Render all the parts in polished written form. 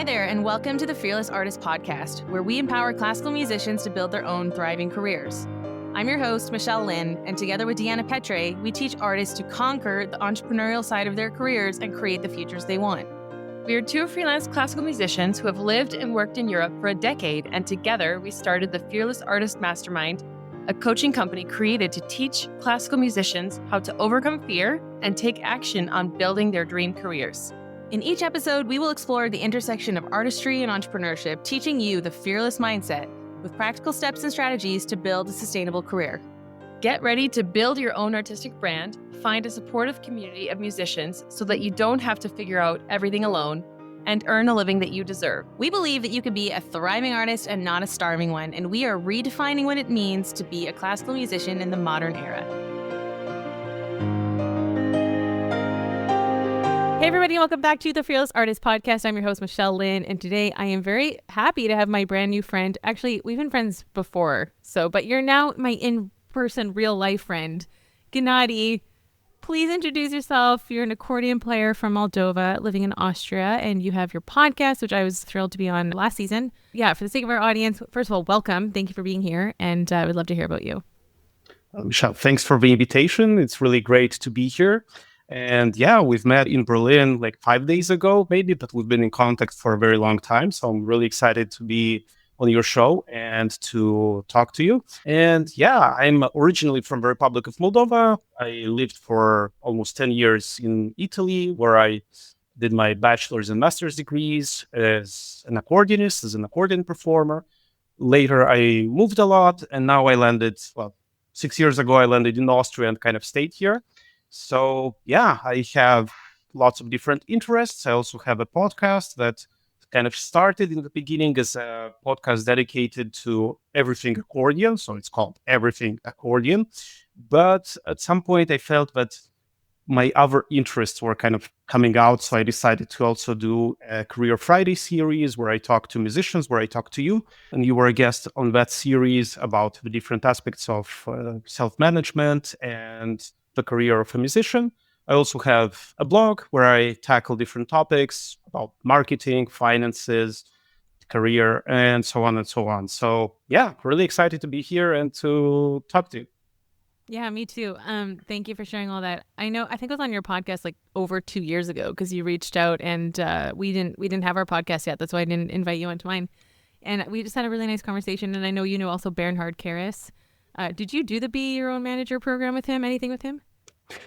there, and welcome to the Fearless Artist Podcast, where we empower classical musicians to build their own thriving careers. I'm your host, Michelle Lynn, and together with Deanna Petre, we teach artists to conquer the entrepreneurial side of their careers and create the futures they want. We are two freelance classical musicians who have lived and worked in Europe for a decade, and together we started the Fearless Artist Mastermind, a coaching company created to teach classical musicians how to overcome fear and take action on building their dream careers. In each episode, we will explore the intersection of artistry and entrepreneurship, teaching you the fearless mindset with practical steps and strategies to build a sustainable career. Get ready to build your own artistic brand, find a supportive community of musicians so that you don't have to figure out everything alone, and earn a living that you deserve. We believe that you can be a thriving artist and not a starving one, and we are redefining what it means to be a classical musician in the modern era. Hey everybody, welcome back to the Fearless Artist Podcast. I'm your host, Michelle Lynn, and today I am very happy to have my brand new friend. Actually, we've been friends before, but you're now my in-person, real-life friend, Gennady. Please introduce yourself. You're an accordion player from Moldova, living in Austria, and you have your podcast, which I was thrilled to be on last season. Yeah, for the sake of our audience, first of all, welcome. Thank you for being here, and I would love to hear about you. Michelle, thanks for the invitation. It's really great to be here. And yeah, we've met in Berlin like 5 days ago, maybe, but we've been in contact for a very long time. So I'm really excited to be on your show and to talk to you. And yeah, I'm originally from the Republic of Moldova. I lived for almost 10 years in Italy, where I did my bachelor's and master's degrees as an accordionist, as an accordion performer. Later, I moved a lot, and now I landed, 6 years ago, I landed in Austria and kind of stayed here. So yeah, I have lots of different interests. I also have a podcast that kind of started in the beginning as a podcast dedicated to everything accordion. So it's called Everything Accordion. But at some point I felt that my other interests were kind of coming out. So I decided to also do a Career Friday series where I talk to musicians, where I talk to you. And you were a guest on that series about the different aspects of self-management and the career of a musician. I also have a blog where I tackle different topics about marketing, finances, career, and so on and so on. So yeah, really excited to be here and to talk to you. Yeah, me too. Thank you for sharing all that. I think I was on your podcast like over 2 years ago because you reached out and we didn't have our podcast yet. That's why I didn't invite you onto mine. And we just had a really nice conversation. And I know you know also Bernhard Karras. Did you do the Be Your Own Manager program with him? Anything with him?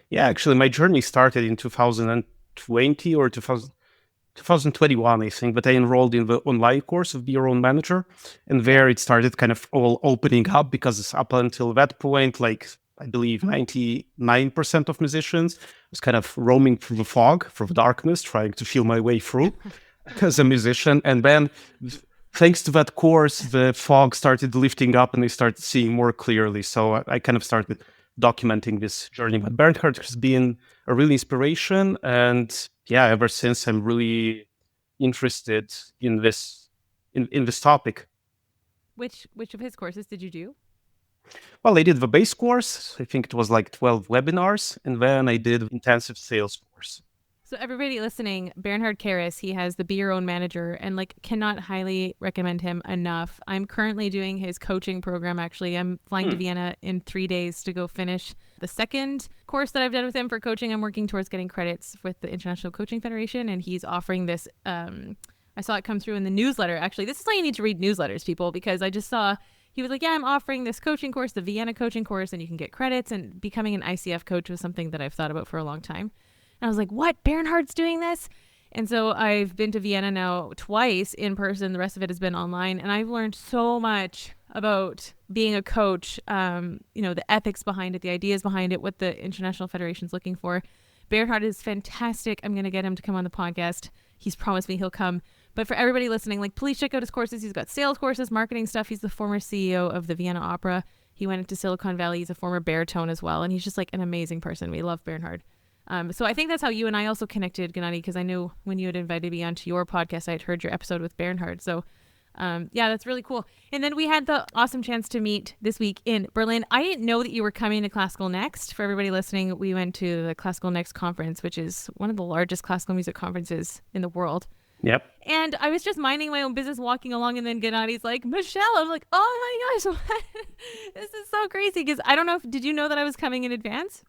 Yeah, actually, my journey started in 2020 or 2021, I think, but I enrolled in the online course of Be Your Own Manager. And there it started kind of all opening up because up until that point, like I believe 99% of musicians was kind of roaming through the fog, through the darkness, trying to feel my way through as a musician. And then thanks to that course, the fog started lifting up and I started seeing more clearly. So I kind of started documenting this journey. But Bernhard has been a real inspiration. And yeah, ever since I'm really interested in this topic. Which of his courses did you do? Well, I did the base course. I think it was like 12 webinars. And then I did intensive sales course. So everybody listening, Bernhard Karras, he has the Be Your Own Manager and cannot highly recommend him enough. I'm currently doing his coaching program. Actually, I'm flying to Vienna in 3 days to go finish the second course that I've done with him for coaching. I'm working towards getting credits with the International Coaching Federation, and he's offering this. I saw it come through in the newsletter. Actually, this is why you need to read newsletters, people, because I just saw he was like, yeah, I'm offering this coaching course, the Vienna coaching course, and you can get credits. And becoming an ICF coach was something that I've thought about for a long time. And I was like, what? Bernhard's doing this? And so I've been to Vienna now twice in person. The rest of it has been online. And I've learned so much about being a coach, the ethics behind it, the ideas behind it, what the International Federation is looking for. Bernhard is fantastic. I'm going to get him to come on the podcast. He's promised me he'll come. But for everybody listening, please check out his courses. He's got sales courses, marketing stuff. He's the former CEO of the Vienna Opera. He went into Silicon Valley. He's a former baritone as well. And he's just an amazing person. We love Bernhard. So I think that's how you and I also connected, Gennady, because I knew when you had invited me onto your podcast, I had heard your episode with Bernhard. So yeah, that's really cool. And then we had the awesome chance to meet this week in Berlin. I didn't know that you were coming to Classical Next. For everybody listening, we went to the Classical Next conference, which is one of the largest classical music conferences in the world. Yep. And I was just minding my own business, walking along, and then Gennadi's like, Michelle. I'm like, oh my gosh, this is so crazy. Because I don't know did you know that I was coming in advance?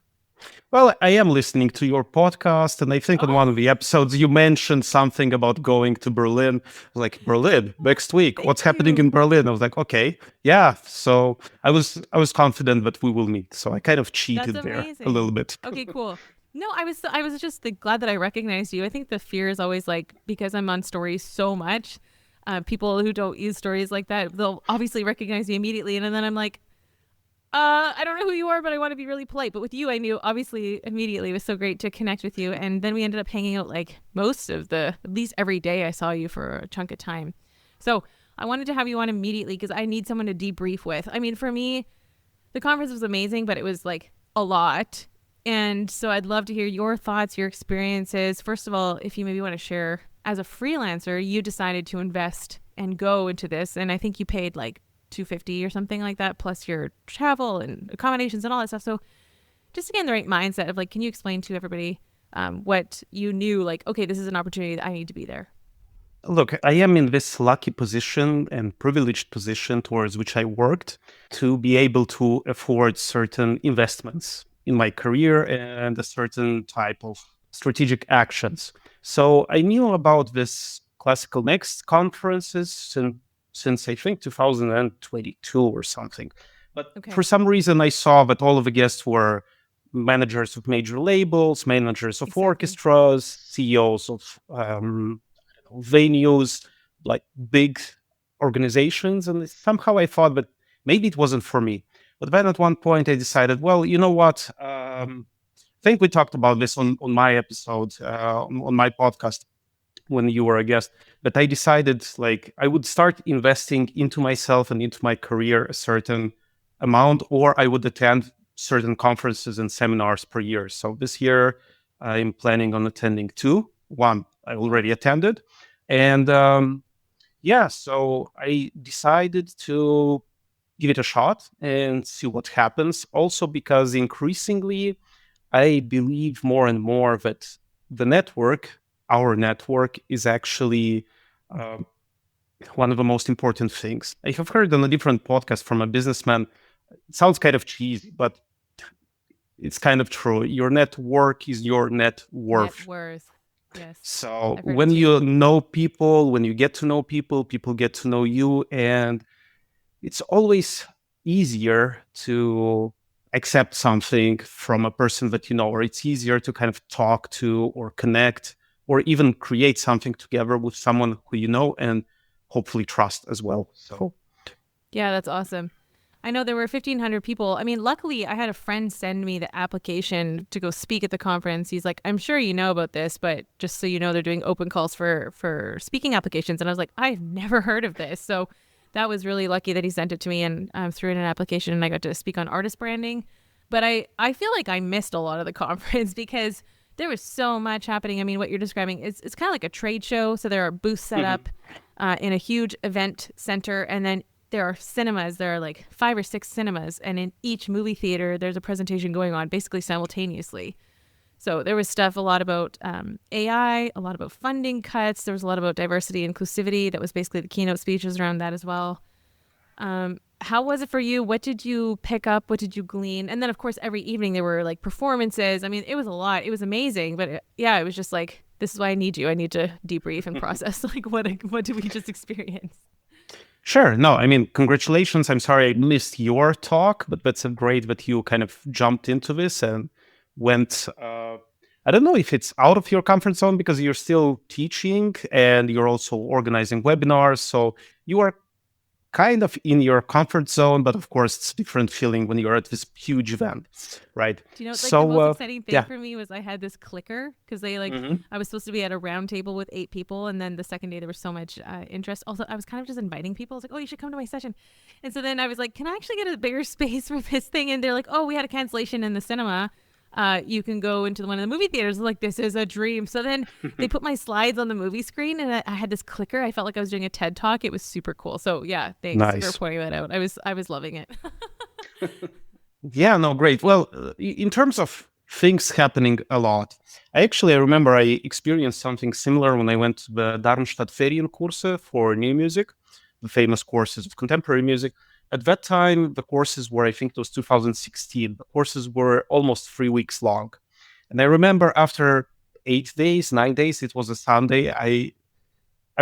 Well, I am listening to your podcast, and I think on Oh, one of the episodes you mentioned something about going to Berlin. I was like, Berlin next week. thank What's happening you. in Berlin? I was like, okay, yeah. So I was confident that we will meet. So I kind of That's cheated there a little amazing. bit. Okay, cool. No, I was just glad that I recognized you. I think the fear is always like because I'm on stories so much. People who don't use stories like that, they'll obviously recognize me immediately, and then I'm like, I don't know who you are, but I want to be really polite. But with you, I knew obviously immediately. It was so great to connect with you, and then we ended up hanging out like most of at least every day. I saw you for a chunk of time. So I wanted to have you on immediately because I need someone to debrief with. I mean, for me, the conference was amazing, but it was like a lot. And so I'd love to hear your thoughts, your experiences. First of all, if you maybe want to share, as a freelancer, you decided to invest and go into this. And I think you paid like 250 or something like that, plus your travel and accommodations and all that stuff. So just to get in the right mindset of like, can you explain to everybody what you knew? Like, okay, this is an opportunity that I need to be there. Look, I am in this lucky position and privileged position towards which I worked to be able to afford certain investments in my career and a certain type of strategic actions. So I knew about this Classical Next conferences since I think 2022 or something. But for Okay. some reason, I saw that all of the guests were managers of major labels, managers of Exactly. orchestras, CEOs of venues, like big organizations. And somehow I thought that maybe it wasn't for me. But then at one point I decided, well, you know what? I think we talked about this on my episode, on my podcast when you were a guest. But I decided like I would start investing into myself and into my career a certain amount, or I would attend certain conferences and seminars per year. So this year I'm planning on attending two. One I Cool. already attended, and yeah, so I decided to give it a shot and see what happens. Also, because increasingly, I believe more and more that the network, our network, is actually uh, one of the most important things. I have heard on a different podcast from a businessman. It sounds kind of cheesy, but it's kind of true. Your network is your net Net worth. worth. Yes. So I've heard it when too. you know people, when you get to know people, people get to know you. And it's always easier to accept something from a person that you know, or it's easier to kind of talk to or connect or even create something together with someone who you know and hopefully trust as well. So, Yeah, that's awesome. I know there were 1,500 people. I mean, luckily, I had a friend send me the application to go speak at the conference. He's like, "I'm sure you know about this, but just so you know, they're doing open calls for speaking applications." And I was like, "I've never heard of this." So that was really lucky that he sent it to me and threw in an application, and I got to speak on artist branding. But I feel like I missed a lot of the conference because there was so much happening. I mean, what you're describing is it's kind of like a trade show. So there are booths set mhm. up in a huge event center, and then there are cinemas. There are like 5 or 6 cinemas, and in each movie theater, there's a presentation going on basically simultaneously. So there was stuff a lot about AI, a lot about funding cuts. There was a lot about diversity, inclusivity. That was basically the keynote speeches around that as well. How was it for you? What did you pick up? What did you glean? And then, of course, every evening there were like performances. I mean, it was a lot. It was amazing. But yeah, it was just like, this is why I need you. I need to debrief and process like what did we just experience? Sure. No, I mean, congratulations. I'm sorry I missed your talk, but that's great that you kind of jumped into this and went. I don't know if it's out of your comfort zone because you're still teaching and you're also organizing webinars. So you are kind of in your comfort zone, but of course, it's a different feeling when you're at this huge event, right? Do you know, like the So, most exciting thing yeah. for me was I had this clicker because they like, Hmm. I was supposed to be at a round table with 8 people. And then the second day there was so much interest. Also, I was kind of just inviting people. I was like, oh, you should come to my session. And so then I was like, can I actually get a bigger space for this thing? And they're like, oh, we had a cancellation in the cinema. You can go into one of the movie theaters. I'm like, this is a dream. So then they put my slides on the movie screen and I had this clicker. I felt like I was doing a TED talk. It was super cool. So yeah, thanks for Nice. pointing that out. I was loving it. Yeah, no, great. Well, in terms of things happening a lot. I remember I experienced something similar when I went to the Darmstadt Ferienkurse for new music, the famous courses of contemporary music. At that time, the courses were, I think it was 2016, the courses were almost 3 weeks long. And I remember after 8 days, 9 days, it was a Sunday, I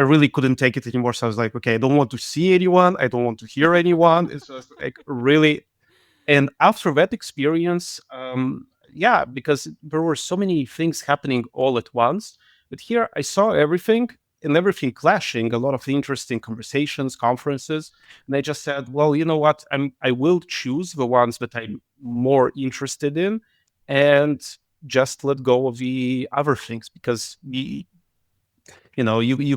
really couldn't take it anymore. So I was like, okay, I don't want to see anyone. I don't want to hear anyone. It's just like really. And after that experience, yeah, because there were so many things happening all at once. But here I saw everything and everything clashing, a lot of interesting conversations, conferences. And I just said, well, you know what? I will choose the ones that I'm more interested in and just let go of the other things because you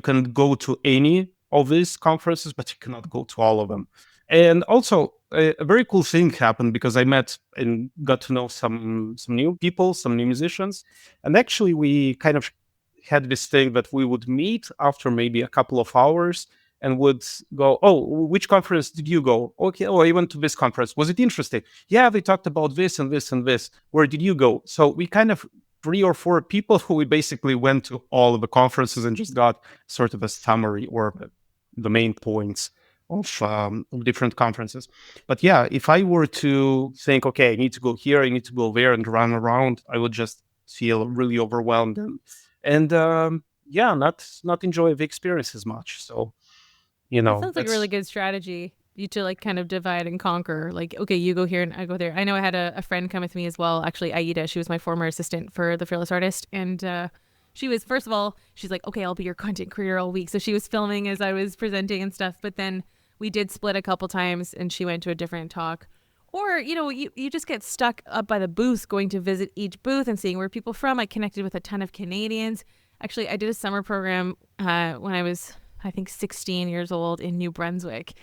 can go to any of these conferences, but you cannot go to all of them. And also, a very cool thing happened because I met and got to know some new people, some new musicians, and actually we kind of had this thing that we would meet after maybe a couple of hours and would go, oh, which conference did you go? Okay, oh, I went to this conference. Was it interesting? Yeah, they talked about this and this and this. Where did you go? So we kind of 3 or 4 people who we basically went to all of the conferences and just got sort of a summary or the main points of different conferences. But yeah, if I were to think, okay, I need to go here, I need to go there and run around, I would just feel really overwhelmed and yeah, not enjoy the experience as much. So That sounds like a really that's good strategy. You to like kind of divide and conquer. Like, okay, you go here and I go there. I know I had a friend come with me as well. Actually, Aida, she was my former assistant for the Fearless Artist, and she was, first of all, she's like, okay, I'll be your content creator all week. So she was filming as I was presenting and stuff. But then we did split a couple times, and she went to a different talk. Or, you just get stuck up by the booth, going to visit each booth and seeing where people from. I connected with a ton of Canadians. Actually, I did a summer program when I was, I think, 16 years old in New Brunswick.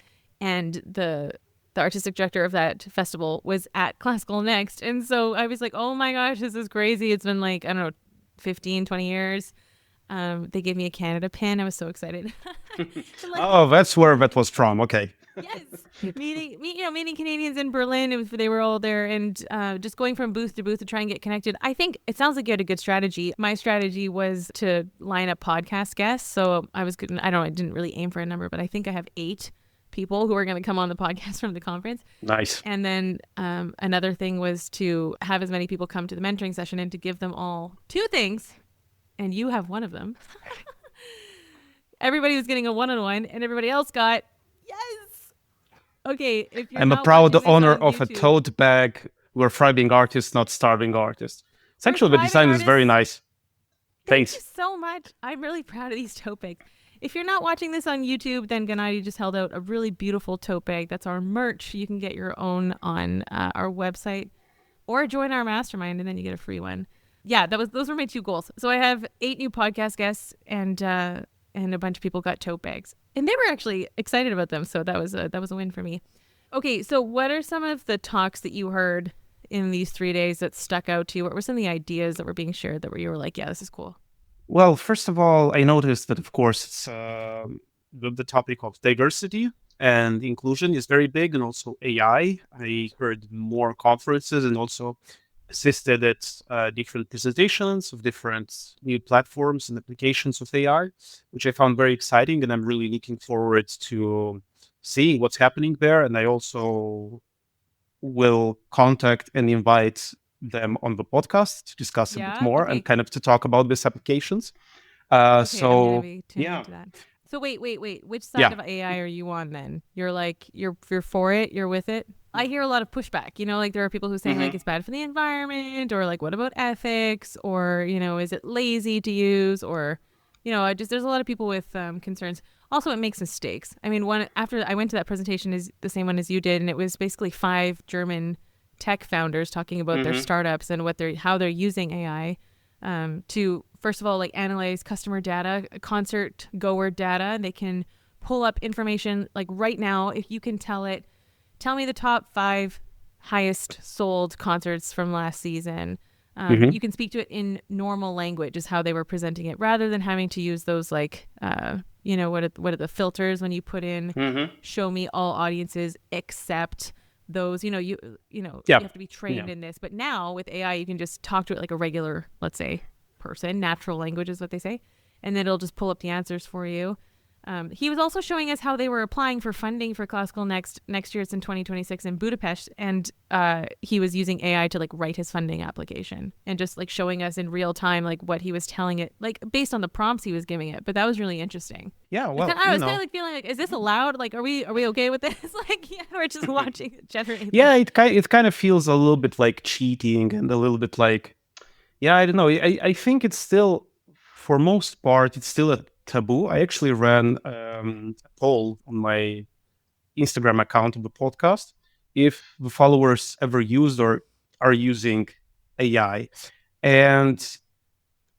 And the artistic director of that festival was at Classical Next. And so I was like, oh my gosh, this is crazy. It's been like, I don't know, 15, 20 years. They gave me a Canada pin. I was so excited. oh, that's where that was from. Okay. Yes, meeting Canadians in Berlin. They were all there, and just going from booth to booth to try and get connected. I think it sounds like you had a good strategy. My strategy was to line up podcast guests. So I didn't really aim for a number, but I think I have 8 people who are going to come on the podcast from the conference. Nice. And then another thing was to have as many people come to the mentoring session and to give them all 2 things, and you have one of them. Everybody was getting a one-on-one, and everybody else got yes. Okay, if you're I'm a not proud watching this owner on of a YouTube, tote bag. We're thriving artists, not starving artists. It's we're actually, the thriving design is very artists. nice. Thank you Thanks. so much. I'm really proud of these tote bags. If you're not watching this on YouTube, then Gennady just held out a really beautiful tote bag. That's our merch. You can get your own on our website or join our mastermind, and then you get a free one. Yeah, those were my 2 goals. So I have 8 new podcast guests, and a bunch of people got tote bags, and they were actually excited about them. So that was a win for me. Okay, so what are some of the talks that you heard in these 3 days that stuck out to you? What were some of the ideas that were being shared that you were like, yeah, this is cool? Well, first of all, I noticed that, of course, it's the topic of diversity and inclusion is very big, and also AI. I heard more conferences and also assisted at different presentations of different new platforms and applications of AI, which I found very exciting, and I'm really looking forward to seeing what's happening there. And I also will contact and invite them on the podcast to discuss a bit Yeah. more and Okay. kind of to talk about these applications. Okay. I'm gonna So be tuning yeah, into that. So wait. Which side yeah. of AI are you on then? You're like you're for it. You're with it. I hear a lot of pushback. Like there are people who are saying like it's bad for the environment, or like what about ethics, or is it lazy to use, or there's a lot of people with concerns. Also, it makes mistakes. I mean, one after I went to that presentation is the same one as you did, and it was basically 5 German tech founders talking about their startups and how they're using AI to, first of all, like analyze customer data, concert goer data, and they can pull up information like right now. If you can tell me the top 5 highest sold concerts from last season. You can speak to it in normal language, is how they were presenting it, rather than having to use those like, what are the filters when you put in show me all audiences except those, Yeah. you have to be Yeah. trained in this. But now with AI, you can just talk to it like a regular, let's say, person. Natural language is what they say, and then it'll just pull up the answers for you. He was also showing us how they were applying for funding for classical next year. It's in 2026 in Budapest, and he was using AI to like write his funding application and just like showing us in real time like what he was telling it, like based on the prompts he was giving it. But that was really interesting. Yeah. I was kind of like feeling like, is this allowed? Like, are we okay with this? Like, yeah, we're just watching it generate. Yeah, it kind of feels a little bit like cheating and a little bit like, yeah, I don't know. I think it's still, for most part, it's still a taboo. I actually ran a poll on my Instagram account of the podcast if the followers ever used or are using AI. And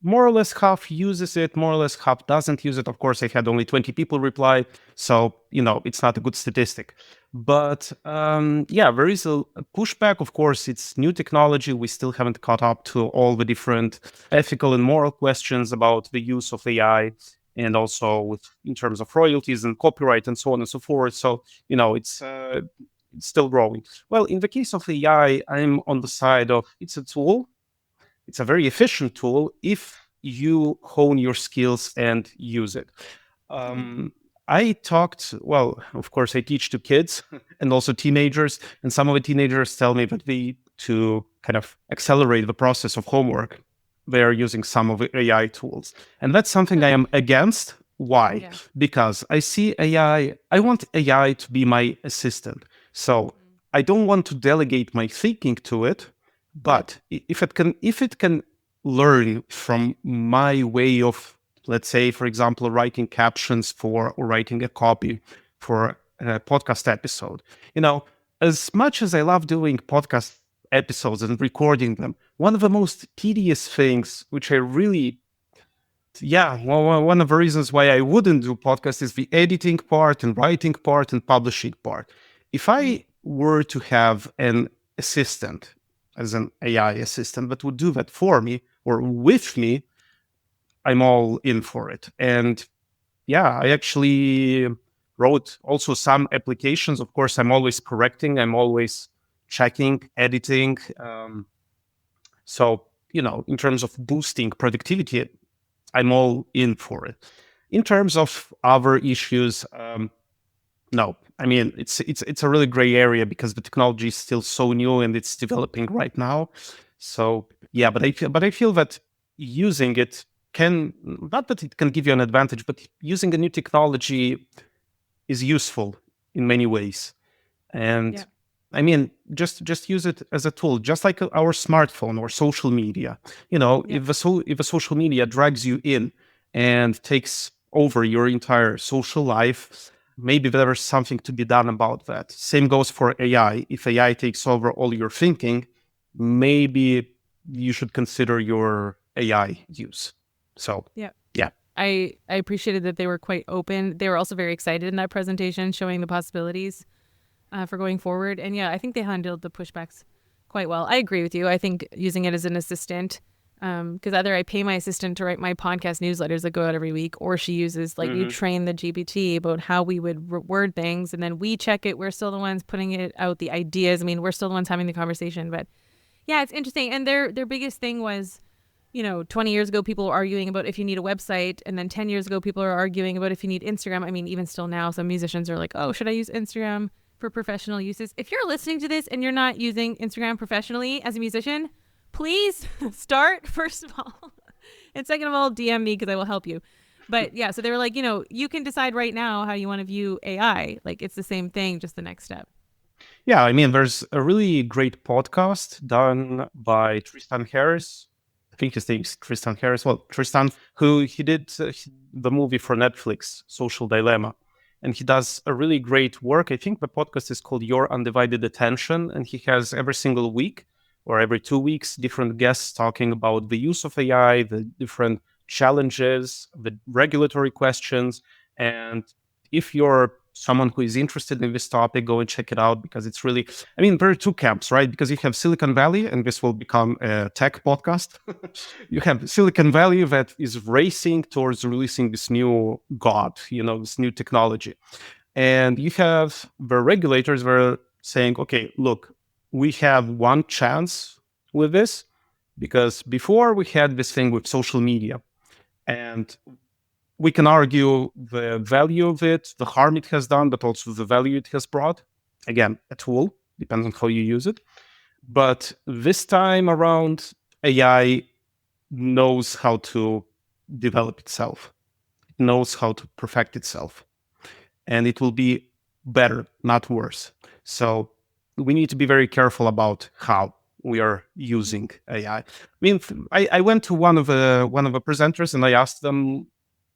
more or less half uses it, more or less half doesn't use it. Of course, I had only 20 people reply, so it's not a good statistic. But yeah, there is a pushback. Of course, it's new technology. We still haven't caught up to all the different ethical and moral questions about the use of AI, and also in terms of royalties and copyright and so on and so forth. So it's still growing. Well, in the case of AI, I'm on the side of it's a tool. It's a very efficient tool if you hone your skills and use it. I talked, well, of course, I teach to kids and also teenagers, and some of the teenagers tell me that to kind of accelerate the process of homework, they're using some of the AI tools. And that's something I am against. Why? Yeah. Because I see AI, I want AI to be my assistant. So I don't want to delegate my thinking to it. But if it can learn from my way of, let's say, for example, writing captions or writing a copy for a podcast episode, as much as I love doing podcast episodes and recording them, one of the most tedious things, which I really, one of the reasons why I wouldn't do podcasts is the editing part and writing part and publishing part. If I were to have an assistant, as an AI assistant that would do that for me or with me, I'm all in for it. And yeah, I actually wrote also some applications. Of course, I'm always correcting, I'm always checking, editing. So, in terms of boosting productivity, I'm all in for it. In terms of other issues, no, I mean it's a really gray area because the technology is still so new and it's developing right now. So yeah, but I feel that using it can, not that it can give you an advantage, but using a new technology is useful in many ways. And I mean, just use it as a tool, just like our smartphone or social media. If the social media drags you in and takes over your entire social life, maybe there's something to be done about that. Same goes for AI. If AI takes over all your thinking, maybe you should consider your AI use. So yeah. I appreciated that they were quite open. They were also very excited in that presentation, showing the possibilities for going forward. And yeah, I think they handled the pushbacks quite well. I agree with you. I think using it as an assistant, because either I pay my assistant to write my podcast newsletters that go out every week, or she uses you train the GPT about how we would word things, and then we check it. We're still the ones putting it out, the ideas. I mean, we're still the ones having the conversation. But yeah, it's interesting. And their biggest thing was, 20 years ago, people were arguing about if you need a website. And then 10 years ago, people are arguing about if you need Instagram. I mean, even still now, some musicians are like, oh, should I use Instagram for professional uses? If you're listening to this and you're not using Instagram professionally as a musician, please start, first of all. And second of all, DM me because I will help you. But yeah, so they were like, you can decide right now how you want to view AI. Like, it's the same thing, just the next step. Yeah, I mean, there's a really great podcast done by Tristan Harris. I think his name is Tristan Harris. Well, Tristan, who he did the movie for Netflix, Social Dilemma. And he does a really great work. I think the podcast is called Your Undivided Attention. And he has every single week or every 2 weeks, different guests talking about the use of AI, the different challenges, the regulatory questions. And if you're someone who is interested in this topic, go and check it out because it's really, I mean, there are two camps, right? Because you have Silicon Valley, and this will become a tech podcast. You have Silicon Valley that is racing towards releasing this new god, this new technology. And you have the regulators where saying, okay, look, we have one chance with this, because before we had this thing with social media, and we can argue the value of it, the harm it has done, but also the value it has brought. Again, a tool, depends on how you use it. But this time around, AI knows how to develop itself. It knows how to perfect itself. And it will be better, not worse. So we need to be very careful about how we are using AI. I mean, I went to one of the presenters and I asked them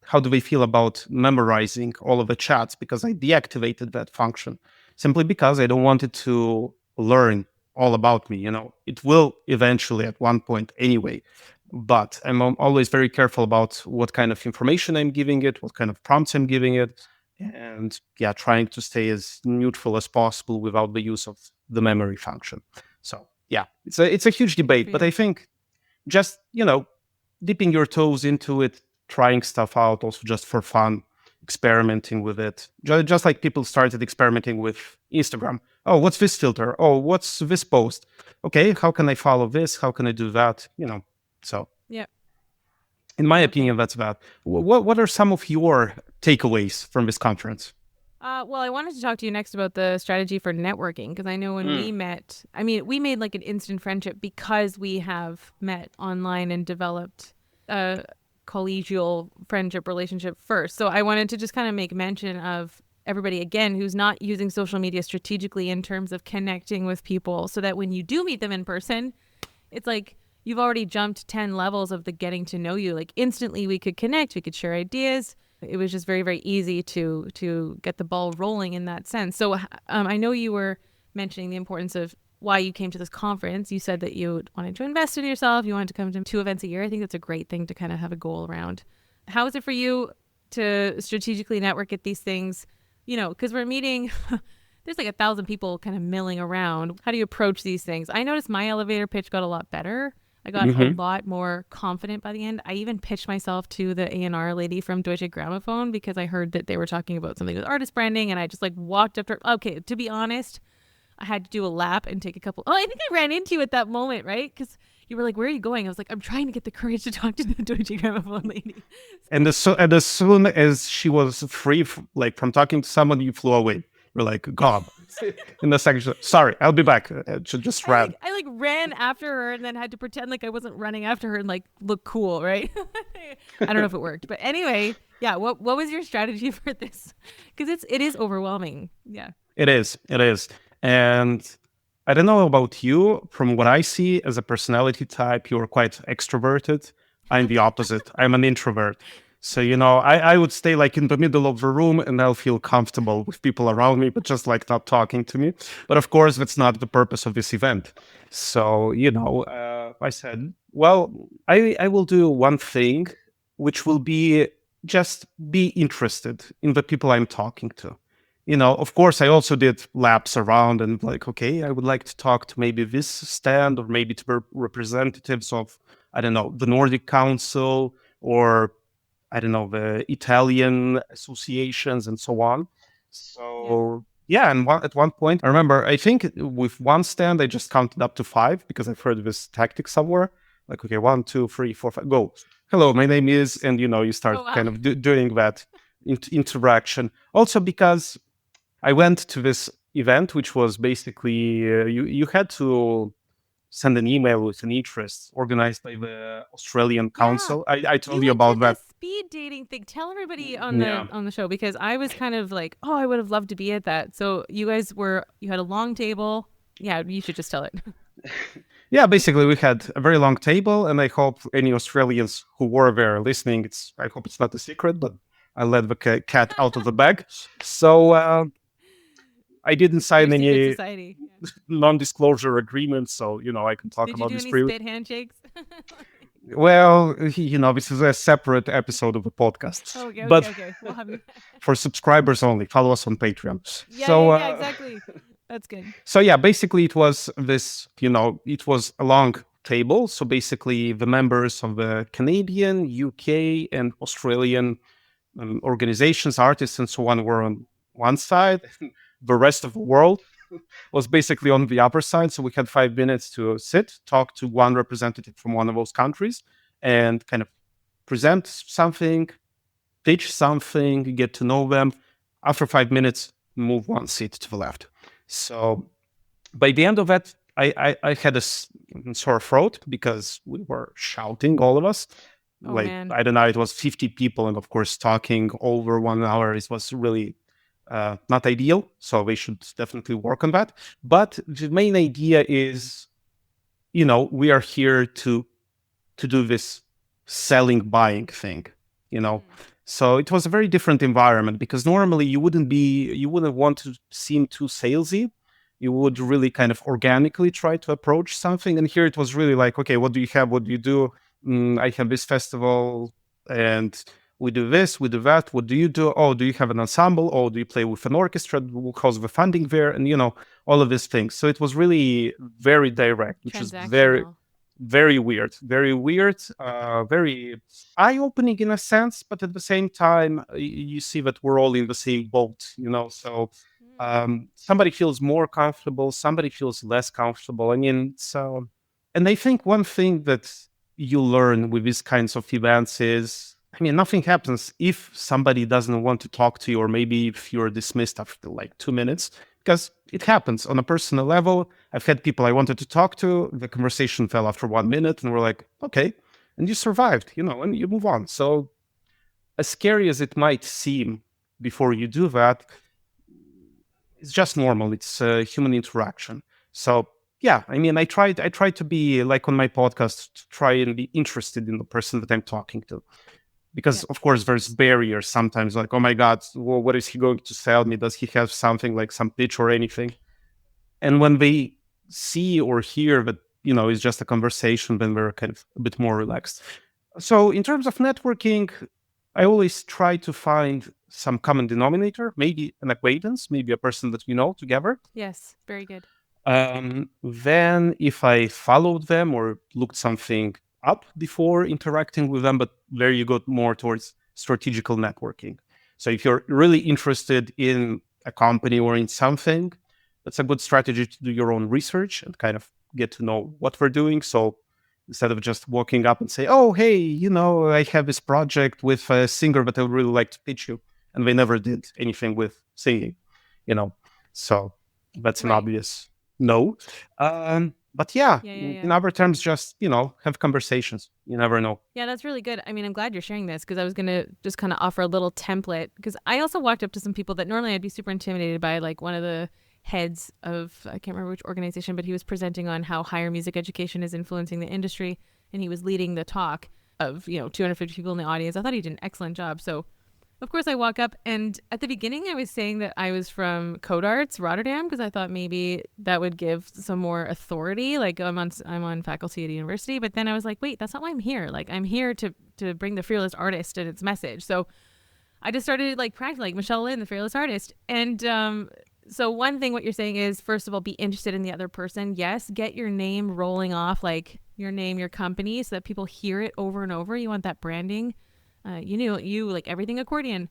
how do they feel about memorizing all of the chats, because I deactivated that function simply because I don't want it to learn all about me. It will eventually at one point anyway, but I'm always very careful about what kind of information I'm giving it, what kind of prompts I'm giving it, and yeah, trying to stay as neutral as possible without the use of the memory function. So yeah, it's a huge Good for debate, but you. I think just dipping your toes into it, trying stuff out, also just for fun, experimenting with it, just like people started experimenting with Instagram. Oh, what's this filter? Oh, what's this post? Okay, how can I follow this? How can I do that? So Yep. in my Okay. opinion, that's that. What are some of your takeaways from this conference? Well, I wanted to talk to you next about the strategy for networking because I know when we Mm. met, I mean, we made like an instant friendship because we have met online and developed a collegial friendship relationship first. So I wanted to just kind of make mention of everybody again who's not using social media strategically in terms of connecting with people so that when you do meet them in person, it's like you've already jumped 10 levels of the getting to know you. Like instantly we could connect, we could share ideas. It was just very, very easy to get the ball rolling in that sense. So I know you were mentioning the importance of why you came to this conference. You said that you wanted to invest in yourself. You wanted to come to 2 events a year. I think that's a great thing to kind of have a goal around. How is it for you to strategically network at these things? Because we're meeting there's like 1,000 people kind of milling around. How do you approach these things? I noticed my elevator pitch got a lot better. I got a Hmm. lot more confident by the end. I even pitched myself to the A&R lady from Deutsche Grammophon because I heard that they were talking about something with artist branding, and I just like walked up to her. Okay, to be honest, I had to do a lap and take a couple. Oh, I think I ran into you at that moment, right? Because you were like, "Where are you going?" I was like, "I'm trying to get the courage to talk to the Deutsche Grammophon lady." And as soon as she was free, like from talking to someone, you flew away. We're like, God. In the second, sorry, I'll be back. She just I ran. like I like ran after her and then had to pretend like I wasn't running after her and like look cool, right? I don't know if it worked, but anyway, yeah. What was your strategy for this? Because it is overwhelming. Yeah. It is. It is. And I don't know about you. From what I see as a personality type, you're quite extroverted. I'm the opposite. I'm an introvert. So, I would stay like in the middle of the room and I'll feel comfortable with people around me, but just like not talking to me. But of course, that's not the purpose of this event. So, I said, well, I will do one thing, which will be just be interested in the people I'm talking to. Of course, I also did laps around and like, okay, I would like to talk to maybe this stand or maybe to representatives of, I don't know, the Nordic Council or I don't know, the Italian associations and so on. Yeah. So yeah, and at one point, I remember, I think with one stand, I just counted up to five because I've heard this tactic somewhere. Like, okay, 1, 2, 3, 4, 5, go. Hello, my name is, and you Oh start wow. kind of doing that interaction. Also because I went to this event, which was basically you had to send an email with an interest organized by the Australian Yeah. Council. I told You you like about did the that. speed dating thing. Tell everybody on the Yeah. on the show because I was kind of like, oh, I would have loved to be at that. So you had a long table. Yeah, you should just tell it. Yeah, basically we had a very long table, and I hope any Australians who were there listening, I hope it's not a secret, but I let the cat out of the bag. So I didn't Your sign secret any society. Yeah. non-disclosure agreements, so I can talk Did you about do this any freely. spit handshakes? Well, this is a separate episode of the podcast, Okay, okay, but okay. We'll have you. for subscribers only. Follow us on Patreon. Yeah, yeah, So, yeah, exactly. That's good. so yeah, basically it was this. It was a long table. So basically, the members of the Canadian, UK, and Australian organizations, artists, and so on were on one side. The rest of the world. was basically on the upper side. So we had 5 minutes to sit, talk to one representative from one of those countries, and kind of present something, pitch something, get to know them. After 5 minutes, move one seat to the left. So by the end of it, I had a sore throat because we were shouting, all of us. Oh Like, man. I don't know, it was 50 people. And of course, talking over 1 hour, it was really not ideal. So we should definitely work on that. But the main idea is, we are here to do this selling buying thing, you know. So it was a very different environment because normally you wouldn't want to seem too salesy. You would really kind of organically try to approach something, and here it was really like, okay, what do you have, what do you do? I have this festival, and we do this, we do that. What do you do? Oh, do you have an ensemble? Oh, do you play with an orchestra? How's the funding there? And all of these things. So it was really very direct, which is very, Transactional. very weird, very eye-opening in a sense, but at the same time, you see that we're all in the same boat. So somebody feels more comfortable, somebody feels less comfortable. I mean, so, and I think one thing that you learn with these kinds of events is, I mean, nothing happens if somebody doesn't want to talk to you, or maybe if you're dismissed after like 2 minutes, because it happens on a personal level. I've had people I wanted to talk to, the conversation fell after 1 minute, and we're like, okay, and you survived, and you move on. So as scary as it might seem before you do that, it's just normal. It's human interaction. So yeah, I mean, I try to be like on my podcast, to try and be interested in the person that I'm talking to. Because Yeah. of course there's barriers sometimes, like, oh my God, well, what is he going to sell me? Does he have something like some pitch or anything? And when they see or hear that, it's just a conversation, then we're kind of a bit more relaxed. So in terms of networking, I always try to find some common denominator, maybe an acquaintance, maybe a person that we know together. Yes. Very good. Then if I followed them or looked something up before interacting with them, but there you go more towards strategical networking. So if you're really interested in a company or in something, that's a good strategy to do your own research and kind of get to know what we're doing. So instead of just walking up and say, oh, hey, I have this project with a singer that I would really like to pitch you. And they never did anything with singing, you know. So that's an Right. obvious no. But yeah, Yeah. Yeah. in Yeah. other terms, just, have conversations. You never know. Yeah, that's really good. I mean, I'm glad you're sharing this because I was going to just kind of offer a little template because I also walked up to some people that normally I'd be super intimidated by, like one of the heads of, I can't remember which organization, but he was presenting on how higher music education is influencing the industry. And he was leading the talk of, 250 people in the audience. I thought he did an excellent job. So of course, I walk up, and at the beginning, I was saying that I was from Codarts, Rotterdam, because I thought maybe that would give some more authority. Like I'm on faculty at a university, but then I was like, wait, that's not why I'm here. Like I'm here to bring the fearless artist and its message. So I just started like practicing, like Michelle Lynn, the fearless artist, and so one thing, what you're saying is, first of all, be interested in the other person. Yes, get your name rolling off, like your name, your company, so that people hear it over and over. You want that branding. You like everything accordion,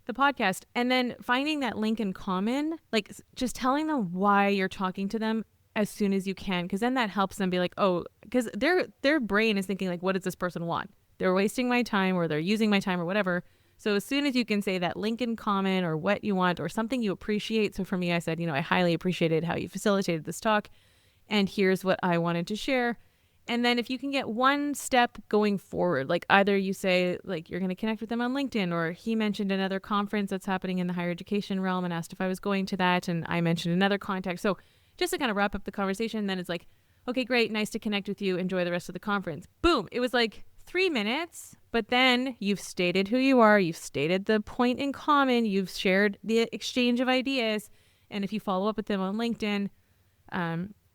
the podcast, and then finding that link in common, like just telling them why you're talking to them as soon as you can, because then that helps them be like, oh, because their brain is thinking like, what does this person want? They're wasting my time, or they're using my time, or whatever. So as soon as you can say that link in common, or what you want, or something you appreciate. So for me, I said, I highly appreciated how you facilitated this talk, and here's what I wanted to share. And then if you can get one step going forward, like either you say like you're going to connect with them on LinkedIn, or he mentioned another conference that's happening in the higher education realm and asked if I was going to that, and I mentioned another contact. So just to kind of wrap up the conversation, then it's like, okay, great, nice to connect with you. Enjoy the rest of the conference. Boom. It was like 3 minutes, but then you've stated who you are, you've stated the point in common, you've shared the exchange of ideas, and if you follow up with them on LinkedIn,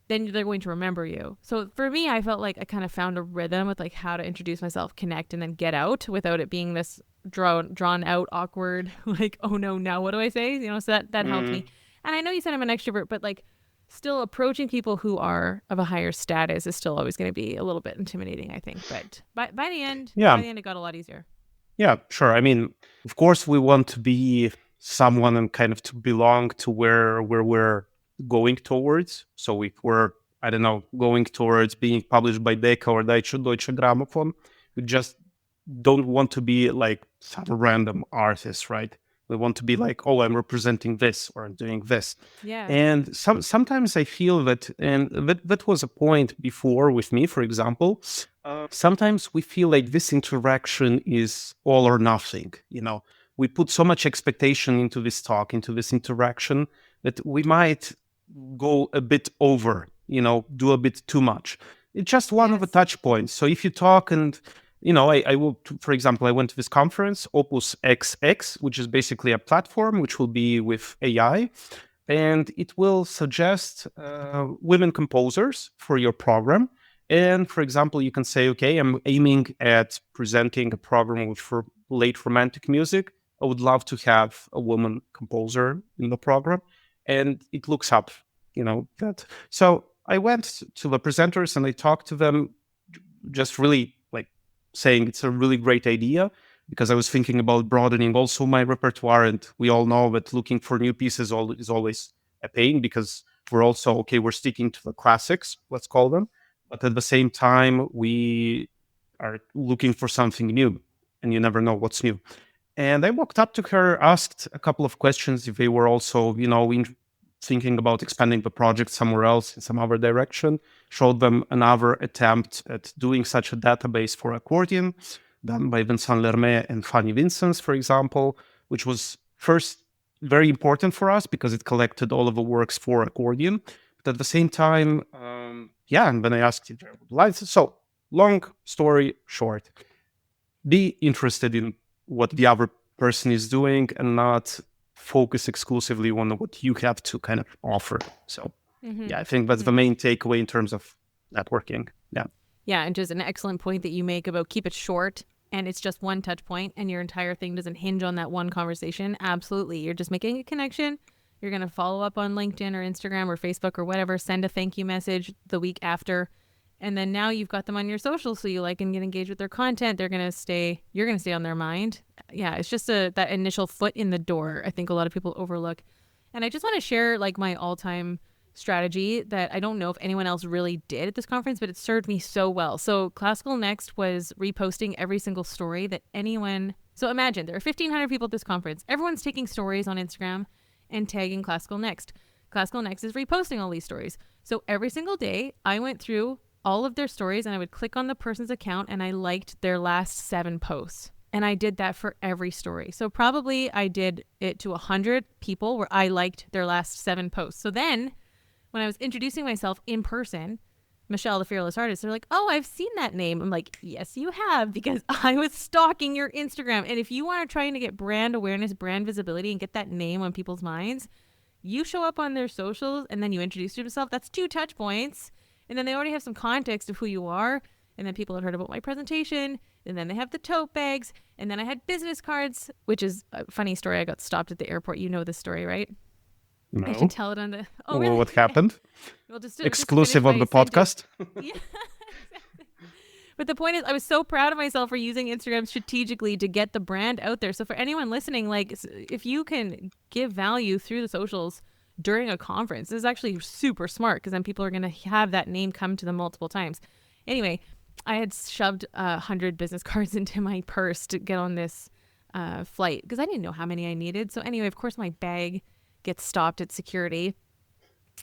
then they're going to remember you. So for me, I felt like I kind of found a rhythm with like how to introduce myself, connect, and then get out without it being this drawn out, awkward, like, oh no, now what do I say? So that helped me. And I know you said I'm an extrovert, but like still approaching people who are of a higher status is still always going to be a little bit intimidating, I think. But by the end, Yeah, it got a lot easier. yeah, sure. I mean, of course, we want to be someone and kind of to belong to where we're going towards. So if we're, I don't know, going towards being published by Decca or Deutsche Grammophon, we just don't want to be like some random artist, right? We want to be like, oh, I'm representing this or I'm doing this. Yeah. And sometimes I feel that, and that was a point before with me, for example. Sometimes we feel like this interaction is all or nothing. We put so much expectation into this talk, into this interaction, that we might go a bit over, do a bit too much. It's just one of the Yes. touch points. So if you talk and, I will, for example, I went to this conference, Opus XX, which is basically a platform which will be with AI, and it will suggest women composers for your program. And for example, you can say, okay, I'm aiming at presenting a program with late romantic music. I would love to have a woman composer in the program. And it looks up, that. So I went to the presenters and I talked to them, just really like saying it's a really great idea, because I was thinking about broadening also my repertoire. And we all know that looking for new pieces is always a pain, because we're sticking to the classics, let's call them. But at the same time, we are looking for something new, and you never know what's new. And I walked up to her, asked a couple of questions if they were also, thinking about expanding the project somewhere else in some other direction. Showed them another attempt at doing such a database for accordion, done by Vincent Lermet and Fanny Vincents, for example, which was first very important for us because it collected all of the works for accordion. But at the same time, and then I asked if there would like. So long story short, be interested in what the other person is doing and not focus exclusively on what you have to kind of offer. So I think that's the main takeaway in terms of networking. Yeah. Yeah, and just an excellent point that you make about keep it short and it's just one touch point and your entire thing doesn't hinge on that one conversation. Absolutely. You're just making a connection. You're going to follow up on LinkedIn or Instagram or Facebook or whatever, send a thank you message the week after. And then now you've got them on your social, so you like and get engaged with their content. You're going to stay on their mind. Yeah, it's just that initial foot in the door. I think a lot of people overlook. And I just want to share like my all-time strategy that I don't know if anyone else really did at this conference, but it served me so well. So Classical Next was reposting every single story that anyone. So imagine there are 1,500 people at this conference. Everyone's taking stories on Instagram and tagging Classical Next. Classical Next is reposting all these stories. So every single day I went through all of their stories and I would click on the person's account and I liked their last 7 posts. And I did that for every story. So probably I did it to 100 people where I liked their last 7 posts. So then when I was introducing myself in person, Michelle, the Fearless Artist, they're like, oh, I've seen that name. I'm like, yes, you have, because I was stalking your Instagram. And if you are trying to get brand awareness, brand visibility, and get that name on people's minds, you show up on their socials and then you introduce yourself. That's 2 touch points. And then they already have some context of who you are. And then people had heard about my presentation. And then they have the tote bags. And then I had business cards, which is a funny story. I got stopped at the airport. You know this story, right? No. I should tell it on the. Oh, really? Well, what happened? Well, just exclusive on the podcast. Yeah, exactly. But the point is, I was so proud of myself for using Instagram strategically to get the brand out there. So for anyone listening, like if you can give value through the socials during a conference, this is actually super smart because then people are going to have that name come to them multiple times. Anyway, I had shoved 100 business cards into my purse to get on this flight because I didn't know how many I needed. So anyway, of course, my bag gets stopped at security.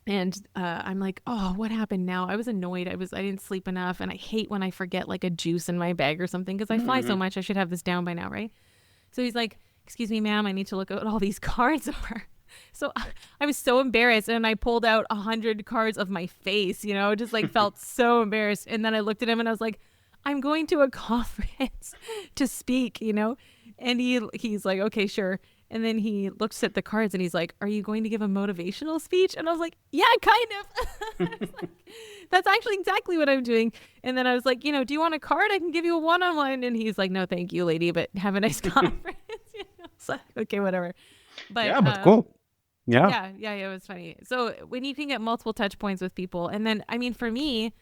And I'm like, oh, what happened now? I was annoyed. I didn't sleep enough. And I hate when I forget like a juice in my bag or something because I fly so much. I should have this down by now, right? So he's like, excuse me, ma'am, I need to look at what all these cards are. So I was so embarrassed. And I pulled out 100 cards of my face, just like felt so embarrassed. And then I looked at him and I was like, I'm going to a conference to speak, And he's like, okay, sure. And then he looks at the cards and he's like, are you going to give a motivational speech? And I was like, yeah, kind of. I was like, that's actually exactly what I'm doing. And then I was like, do you want a card? I can give you a one-on-one. And he's like, no, thank you, lady, but have a nice conference. So, okay, whatever. But yeah, but cool. Yeah, it was funny. So when you can get multiple touch points with people, and then, I mean, for me,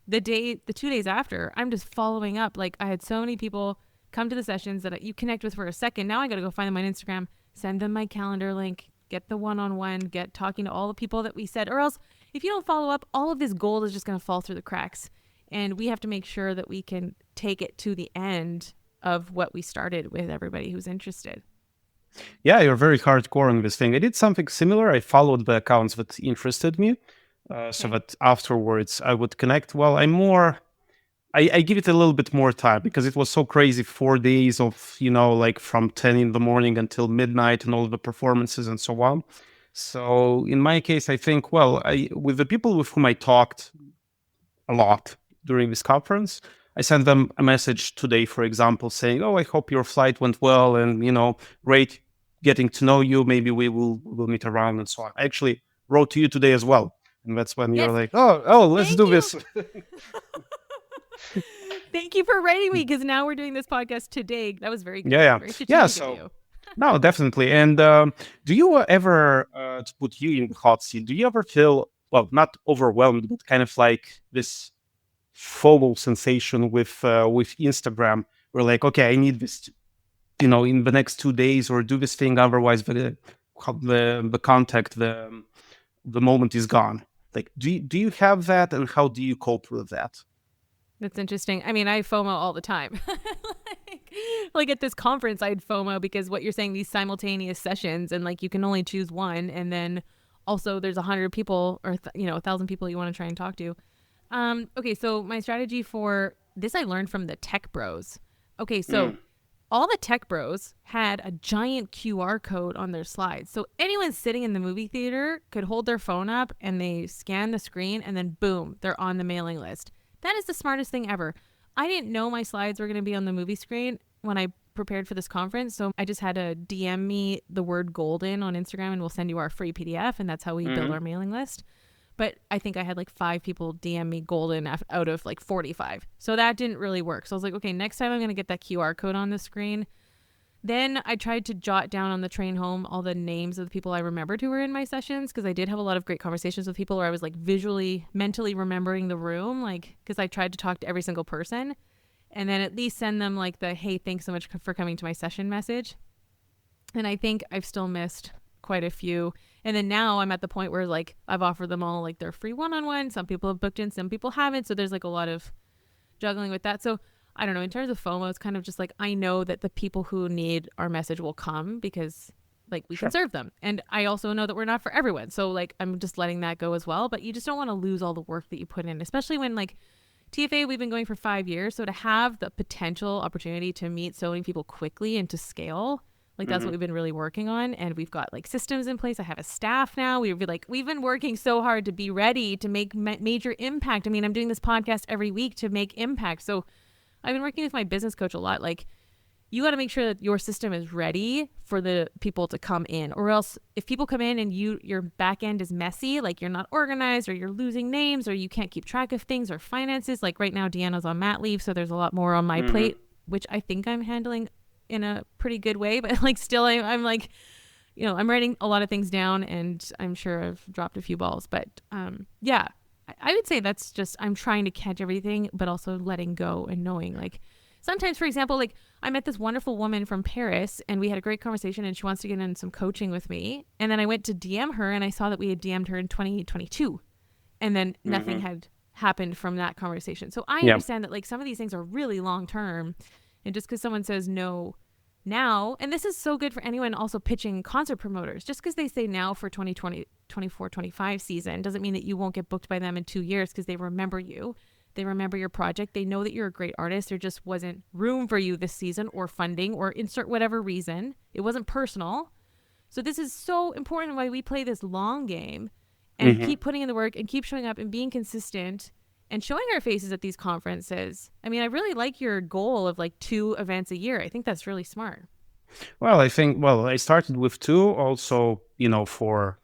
the 2 days after, I'm just following up. Like I had so many people come to the sessions that you connect with for a second. Now I got to go find them on Instagram, send them my calendar link, get the one-on-one, get talking to all the people that we said, or else if you don't follow up, all of this gold is just going to fall through the cracks. And we have to make sure that we can take it to the end of what we started with everybody who's interested. Yeah, you're very hardcore on this thing. I did something similar. I followed the accounts that interested me, so that afterwards I would connect. Well, I give it a little bit more time because it was so crazy. 4 days of, like from 10 in the morning until midnight and all the performances and so on. So in my case, I think, with the people with whom I talked a lot during this conference, I sent them a message today, for example, saying, "Oh, I hope your flight went well, and great getting to know you. Maybe we'll meet around and so on." I actually wrote to you today as well, and that's when you're like, "Oh, let's do this." Thank you for writing me, because now we're doing this podcast today. That was very good. Yeah. Very strategic of you. No, definitely. And do you ever, to put you in the hot seat, do you ever feel, well, not overwhelmed, but kind of like this FOMO sensation with Instagram? We're like, okay, I need this, in the next 2 days, or do this thing, otherwise the contact, the moment is gone. Like, do you have that, and how do you cope with that? That's interesting. I mean, I FOMO all the time. like at this conference, I had FOMO because what you're saying, these simultaneous sessions, and like you can only choose one, and then also there's 100 people or 1,000 people you want to try and talk to. Okay, so my strategy for this I learned from the tech bros. Okay, so all the tech bros had a giant QR code on their slides. So anyone sitting in the movie theater could hold their phone up and they scan the screen, and then boom, they're on the mailing list. That is the smartest thing ever. I didn't know my slides were going to be on the movie screen when I prepared for this conference. So I just had to DM me the word golden on Instagram, and we'll send you our free PDF. And that's how we build our mailing list. But I think I had like 5 people DM me golden out of like 45. So that didn't really work. So I was like, okay, next time I'm going to get that QR code on the screen. Then I tried to jot down on the train home all the names of the people I remembered who were in my sessions, because I did have a lot of great conversations with people where I was like visually, mentally remembering the room, like because I tried to talk to every single person, and then at least send them like the, "Hey, thanks so much for coming to my session" message. And I think I've still missed quite a few. And then now I'm at the point where like I've offered them all like their free one-on-one. Some people have booked in, some people haven't. So there's like a lot of juggling with that. So I don't know, in terms of FOMO, it's kind of just like, I know that the people who need our message will come because like we can serve them. And I also know that we're not for everyone. So like, I'm just letting that go as well. But you just don't want to lose all the work that you put in, especially when like TFA, we've been going for 5 years. So to have the potential opportunity to meet so many people quickly and to scale, like that's what we've been really working on. And we've got like systems in place. I have a staff now. We've been working so hard to be ready to make major impact. I mean, I'm doing this podcast every week to make impact. So I've been working with my business coach a lot. Like, you got to make sure that your system is ready for the people to come in, or else if people come in and your back end is messy, like you're not organized, or you're losing names, or you can't keep track of things, or finances. Like right now, Deanna's on mat leave, so there's a lot more on my plate, which I think I'm handling in a pretty good way. But like, still, I'm like, I'm writing a lot of things down, and I'm sure I've dropped a few balls. But yeah. I would say that's just, I'm trying to catch everything, but also letting go and knowing, like, sometimes, for example, like I met this wonderful woman from Paris and we had a great conversation, and she wants to get in some coaching with me. And then I went to DM her, and I saw that we had DM'd her in 2022, and then nothing had happened from that conversation. So I understand that like some of these things are really long term, and just because someone says no now, and this is so good for anyone also pitching concert promoters, just because they say now for 2020, 24, 25 season doesn't mean that you won't get booked by them in 2 years, because they remember you. They remember your project. They know that you're a great artist. There just wasn't room for you this season, or funding, or insert whatever reason. It wasn't personal. So this is so important why we play this long game and keep putting in the work and keep showing up and being consistent and showing our faces at these conferences. I mean, I really like your goal of like 2 events a year. I think that's really smart. Well, I started with 2 also, for,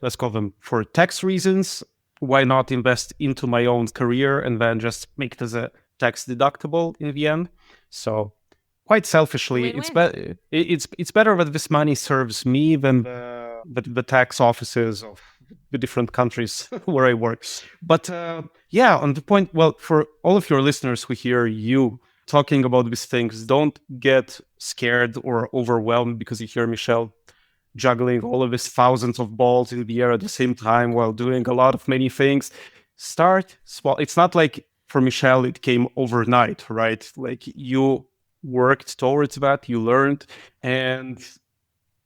let's call them, for tax reasons. Why not invest into my own career and then just make it as a tax deductible in the end? So quite selfishly, it's better that this money serves me than the tax offices of the different countries where I work. But yeah, on the point, well, for all of your listeners who hear you talking about these things, don't get scared or overwhelmed because you hear Michelle juggling all of these thousands of balls in the air at the same time while doing a lot of many things. Start small. It's not like for Michelle, it came overnight, right? Like you worked towards that, you learned, and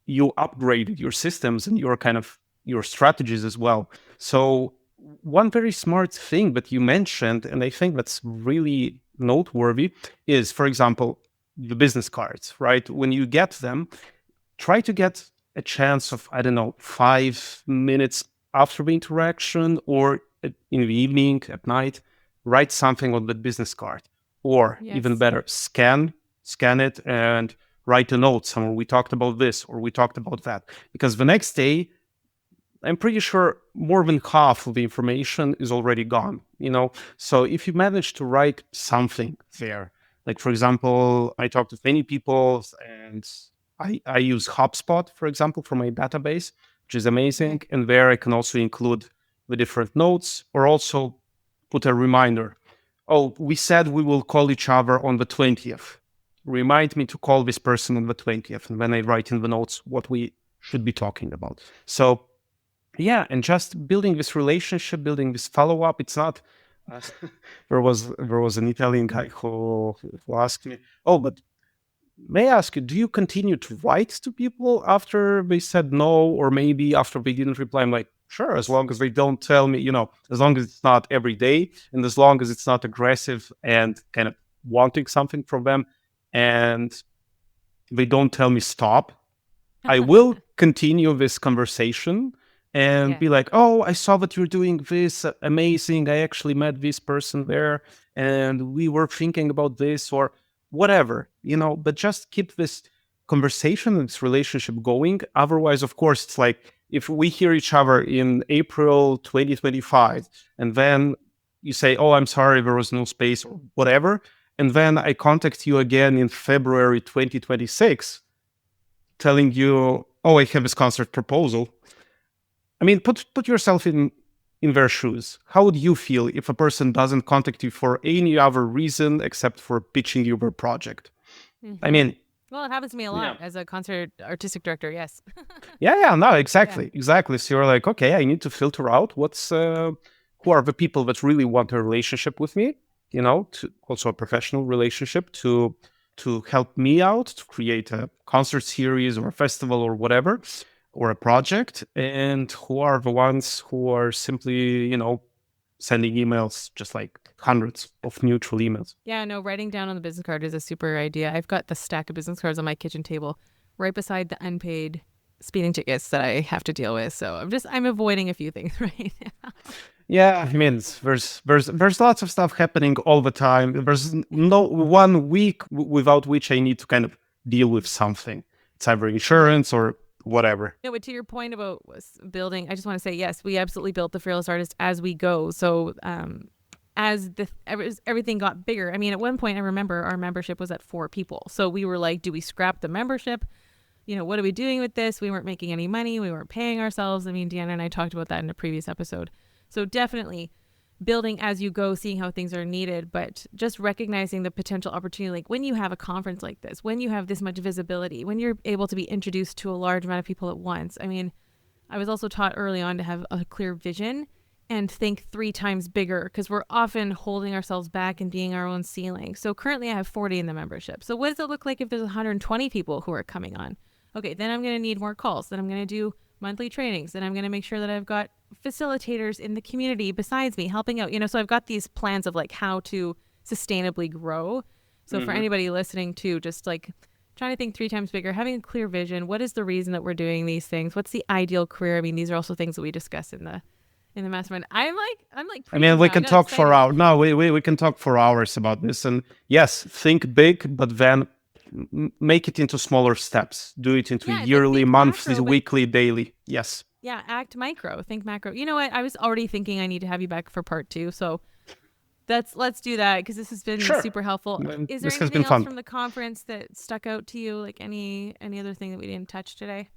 you upgraded your systems and your kind of your strategies as well. So one very smart thing that you mentioned, and I think that's really noteworthy, is, for example, the business cards, right? When you get them, try to get a chance of, I don't know, 5 minutes after the interaction or in the evening, at night, write something on the business card. Or even Yes. better, scan it and write a note somewhere. We talked about this or we talked about that. Because the next day, I'm pretty sure more than half of the information is already gone, you know? So if you manage to write something there, like for example, I talk to many people and I use HubSpot, for example, for my database, which is Okay. amazing. And there I can also include the different notes or also put a reminder. Oh, we said we will call each other on the 20th. Remind me to call this person on the 20th. And then I write in the notes what we should be talking about. So yeah, and just building this relationship, building this follow up. It's not. Uh, there was an Italian guy who asked me, "Oh, but may I ask you, do you continue to write to people after they said no, or maybe after they didn't reply?" I'm like, "Sure, as long as they don't tell me, as long as it's not every day, and as long as it's not aggressive and kind of wanting something from them, and they don't tell me stop, I will continue this conversation and Yeah. be like, oh, I saw that you're doing this. Amazing. I actually met this person there and we were thinking about this or whatever, but just keep this conversation and this relationship going. Otherwise, of course, it's like if we hear each other in April 2025 and then you say, oh, I'm sorry, there was no space or whatever. And then I contact you again in February 2026 telling you, "Oh, I have this concert proposal." I mean, put yourself in their shoes. How would you feel if a person doesn't contact you for any other reason except for pitching you their project? I Mm-hmm. mean, Well, it happens to me a lot yeah. as a concert artistic director. Yes. Yeah, no, Yeah. exactly. So you're like, okay, I need to filter out who are the people that really want a relationship with me, also a professional relationship to help me out to create a concert series or a festival or whatever, or a project, and who are the ones who are simply, sending emails, just like hundreds of neutral emails. Yeah, no, writing down on the business card is a super idea. I've got the stack of business cards on my kitchen table right beside the unpaid speeding tickets that I have to deal with. So I'm avoiding a few things right now. Yeah, I mean, there's lots of stuff happening all the time. There's no one week without which I need to kind of deal with something. It's either Yeah. insurance or whatever. No, but to your point about building, I just want to say, yes, we absolutely built the Fearless Artist as we go. So, as everything got bigger, I mean, at one point, I remember our membership was at 4 people. So we were like, do we scrap the membership? What are we doing with this? We weren't making any money. We weren't paying ourselves. I mean, Deanna and I talked about that in a previous episode. So definitely building as you go, seeing how things are needed, but just recognizing the potential opportunity. Like when you have a conference like this, when you have this much visibility, when you're able to be introduced to a large amount of people at once. I mean, I was also taught early on to have a clear vision and think 3 times bigger because we're often holding ourselves back and being our own ceiling. So currently I have 40 in the membership. So what does it look like if there's 120 people who are coming on? Okay, then I'm going to need more calls. Then I'm going to do monthly trainings. Then I'm going to make sure that I've got facilitators in the community besides me helping out. So I've got these plans of like how to sustainably grow. So for anybody listening to just like trying to think 3 times bigger, having a clear vision, what is the reason that we're doing these things? What's the ideal career? I mean, these are also things that we discuss in the mastermind. I'm like I mean, preaching we now. I can got talk for excited. hours. No, we can talk for hours about this. And yes, think big, but then make it into smaller steps. Do it into Yeah, but yearly, think monthly, macro, but weekly, daily. Yes. yeah, act micro, think macro. You know what? I was already thinking I need to have you back for part 2. So let's do that because this has been Sure. super helpful. And Is there this has been anything else fun. from the conference that stuck out to you? Like any other thing that we didn't touch today?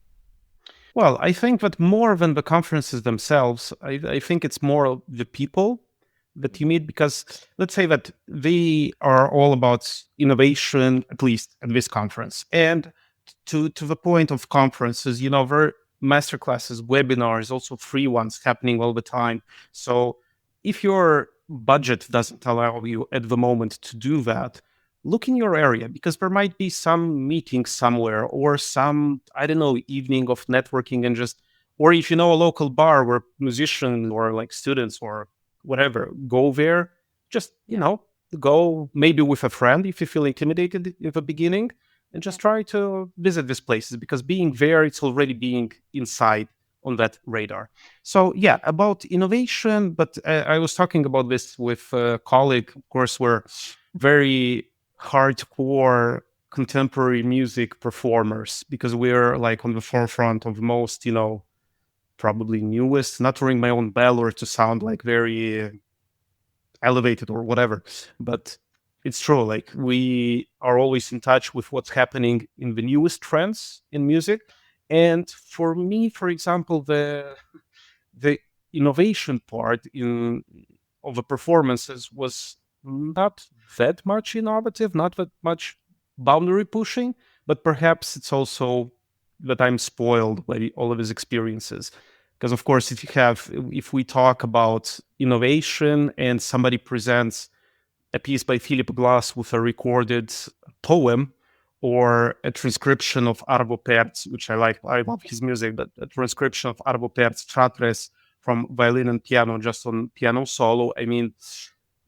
Well, I think that more than the conferences themselves, I think it's more the people that you Mm-hmm. meet because let's say that they are all about innovation, at least at this conference. And to the point of conferences, there are masterclasses, webinars, also free ones happening all the time. So if your budget doesn't allow you at the moment to do that, look in your area, because there might be some meeting somewhere, or some, I don't know, evening of networking, and just, or if you know a local bar where musicians or like students or whatever go there, just, Yeah. go maybe with a friend if you feel intimidated in the beginning, and Yeah. just try to visit these places, because being there, it's already being inside on that radar. So yeah, about innovation, but I was talking about this with a colleague. Of course, we're very hardcore contemporary music performers, because we're like on the forefront of most, probably newest, not to ring my own bell or to sound like very elevated or whatever, but it's true. Like, we are always in touch with what's happening in the newest trends in music. And for me, for example, the innovation part in of the performances was not that much innovative, not that much boundary pushing, but perhaps it's also that I'm spoiled by all of his experiences. Because of course, if we talk about innovation and somebody presents a piece by Philip Glass with a recorded poem, or a transcription of Arvo Pärt's, which I love his music, but a transcription of Arvo Pärt's Chartres from violin and piano, just on piano solo. I mean,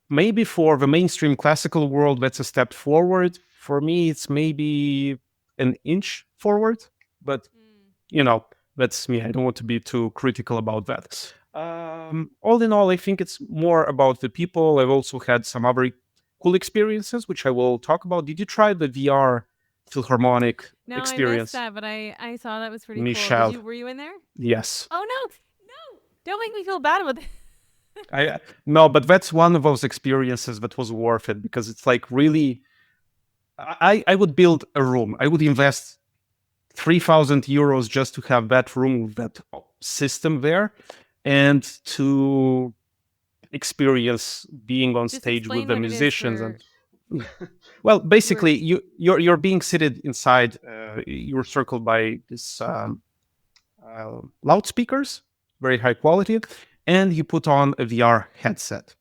maybe for the mainstream classical world, that's a step forward. For me, it's maybe an inch forward, but you know, that's me. I don't want to be too critical about that. All in all, I think it's more about the people. I've also had some other cool experiences, which I will talk about. Did you try the VR Philharmonic No, I missed experience, that, but I saw that was pretty cool. Michelle? Were you in there? Yes. Oh no, no! Don't make me feel bad about that. I No, but that's one of those experiences that was worth it, because it's like really. I would build a room. I would invest 3,000 euros just to have that room, that system there, and to experience being on Just stage with explain the what it is musicians. for And well, you were. basically, you're being seated inside. You're circled by this loudspeakers, very high quality, and you put on a VR headset.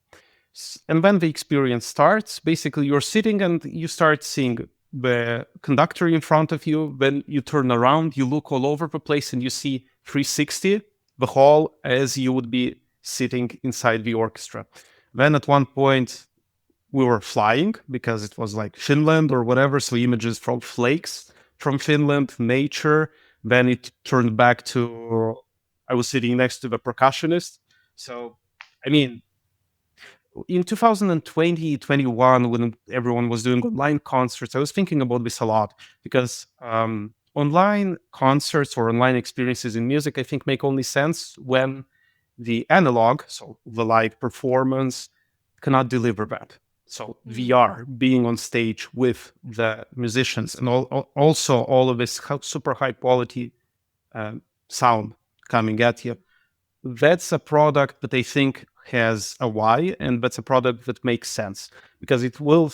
And when the experience starts, basically you're sitting and you start seeing the conductor in front of you. Then you turn around, you look all over the place, and you see 360 the hall as you would be sitting inside the orchestra. Then at one point, we were flying, because it was like Finland or whatever. So images from flakes from Finland, nature. Then it turned back to, I was sitting next to the percussionist. So, I mean, in 2020, 21, when everyone was doing online concerts, I was thinking about this a lot, because online concerts or online experiences in music, I think, make only sense when the analog, so the live performance, cannot deliver that. So VR, being on stage with the musicians, and also all of this super high quality sound coming at you, that's a product that I think has a why, and that's a product that makes sense, because it will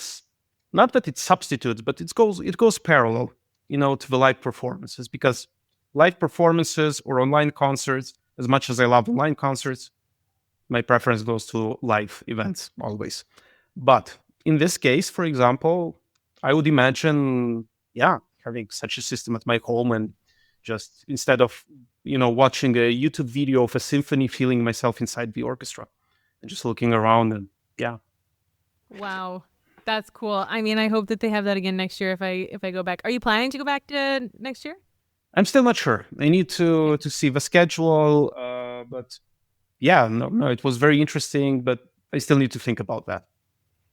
not that it substitutes, but it goes parallel, to the live performances, because live performances or online concerts, as much as I love online concerts, my preference goes to live events always. But in this case, for example, I would imagine, yeah, having such a system at my home, and just instead of, watching a YouTube video of a symphony, feeling myself inside the orchestra and just looking around, and yeah. Wow, that's cool. I mean, I hope that they have that again next year if I go back. Are you planning to go back to next year? I'm still not sure. I need Okay. to see the schedule, but yeah, no, it was very interesting, but I still need to think about that.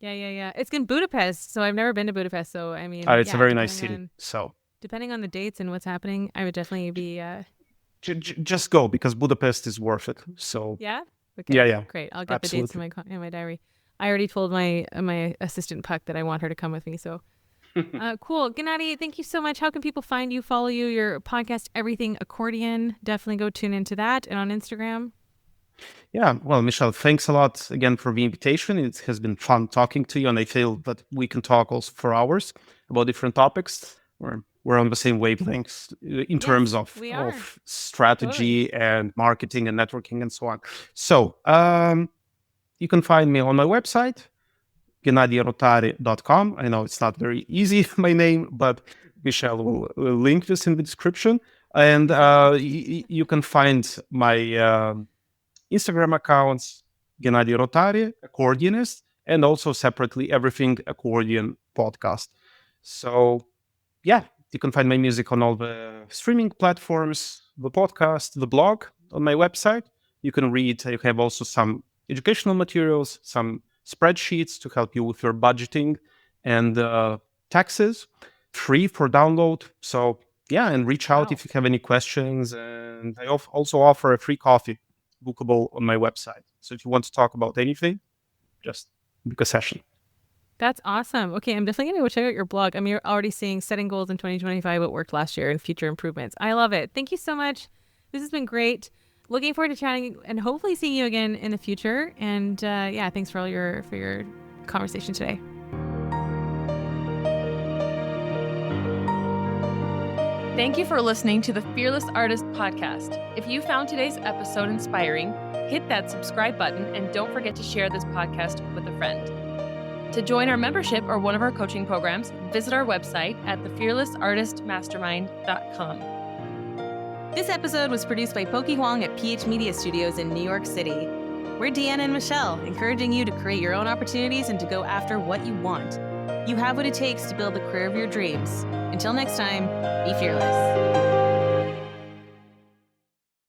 Yeah, yeah, yeah. It's in Budapest, so I've never been to Budapest. So I mean, It's a yeah, very nice city, so depending on the dates and what's happening, I would definitely be. just go, because Budapest is worth it. So Yeah. yeah, Okay. yeah, Great. I'll get the dates in absolutely. my diary. I already told my assistant Puck that I want her to come with me. So cool. Gennady, thank you so much. How can people find you, follow you, your podcast, Everything Accordion? Definitely go tune into that, and on Instagram. Yeah, well, Michelle, thanks a lot again for the invitation. It has been fun talking to you, and I feel that we can talk also for hours about different topics. We're we're on the same wavelengths in terms Yes, we are. of strategy Totally. and marketing and networking and so on. So you can find me on my website, GennadiRotari.com. I know it's not very easy, my name, but Michelle will link this in the description. And you can find my Instagram accounts, Gennady Rotari, accordionist, and also separately Everything Accordion podcast. So yeah, you can find my music on all the streaming platforms, the podcast, the blog on my website. You can read, you have also some educational materials, some spreadsheets to help you with your budgeting and taxes, free for download. So yeah, and reach out Wow. if you have any questions. And I also offer a free coffee bookable on my website. So if you want to talk about anything, just book a session. That's awesome. Okay, I'm definitely going to go check out your blog. I mean, you're already seeing setting goals in 2025, what worked last year, and future improvements. I love it. Thank you so much. This has been great. Looking forward to chatting and hopefully seeing you again in the future. And yeah, thanks for your conversation today. Thank you for listening to the Fearless Artist podcast. If you found today's episode inspiring, hit that subscribe button and don't forget to share this podcast with a friend. To join our membership or one of our coaching programs, visit our website at thefearlessartistmastermind.com. This episode was produced by Pokey Huang at PH Media Studios in New York City. We're Deanna and Michelle, encouraging you to create your own opportunities and to go after what you want. You have what it takes to build the career of your dreams. Until next time, be fearless.